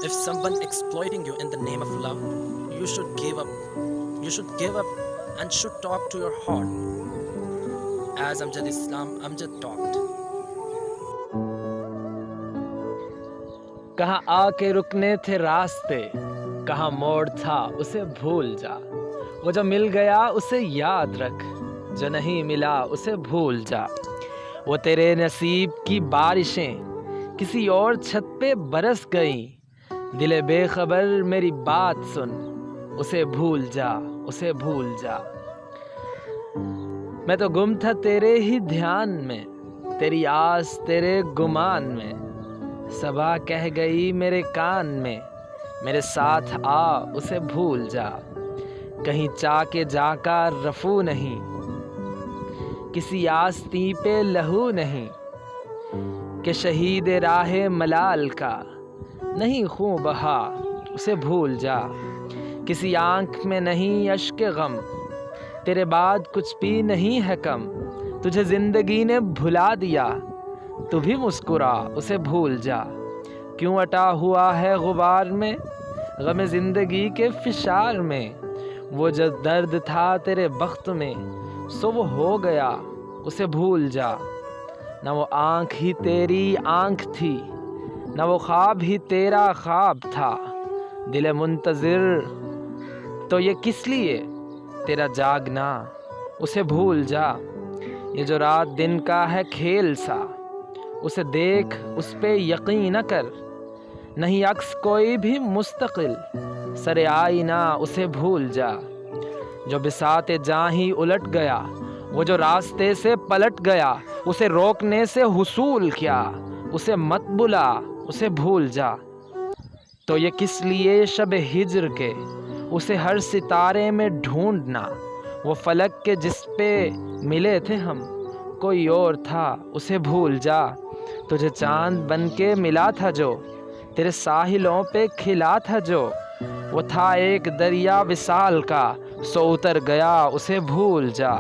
If someone exploiting you in the name of love, you should give up. You should give up and should talk to your heart. As Amjad Islam Amjad talked. کہاں آ کے رکنے تھے راستے، کہاں موڑ تھا اسے بھول جا، وہ جو مل گیا اسے یاد رکھ، جو نہیں ملا اسے بھول جا۔ وہ تیرے نصیب کی بارشیں کسی اور چھت پہ برس گئیں، دل بے خبر میری بات سن، اسے بھول جا، اسے بھول جا۔ میں تو گم تھا تیرے ہی دھیان میں، تیری آس تیرے گمان میں، صبا کہہ گئی میرے کان میں، میرے ساتھ آ اسے بھول جا۔ کہیں چا کے جا کا رفو نہیں، کسی آستی پہ لہو نہیں، کہ شہید راہ ملال کا نہیں خوں بہا اسے بھول جا۔ کسی آنکھ میں نہیں اشک غم، تیرے بعد کچھ بھی نہیں ہے کم، تجھے زندگی نے بھلا دیا، تو بھی مسکرا اسے بھول جا۔ کیوں اٹا ہوا ہے غبار میں غم زندگی کے فشار میں، وہ جو درد تھا تیرے بخت میں سو وہ ہو گیا اسے بھول جا۔ نہ وہ آنکھ ہی تیری آنکھ تھی، نہ وہ خواب ہی تیرا خواب تھا، دل منتظر تو یہ کس لیے تیرا جاگنا اسے بھول جا۔ یہ جو رات دن کا ہے کھیل سا، اسے دیکھ اس پہ یقین نہ کر، نہیں عکس کوئی بھی مستقل سر آئینہ اسے بھول جا۔ جو بساط جاں ہی الٹ گیا، وہ جو راستے سے پلٹ گیا، اسے روکنے سے حصول کیا، اسے مت بلا اسے بھول جا۔ تو یہ کس لیے شب ہجر کے اسے ہر ستارے میں ڈھونڈنا، وہ فلک کے جس پہ ملے تھے ہم کوئی اور تھا اسے بھول جا۔ تجھے چاند بن کے ملا تھا جو، تیرے ساحلوں پہ کھلا تھا جو، وہ تھا ایک دریا وصال کا، سو اتر گیا اسے بھول جا۔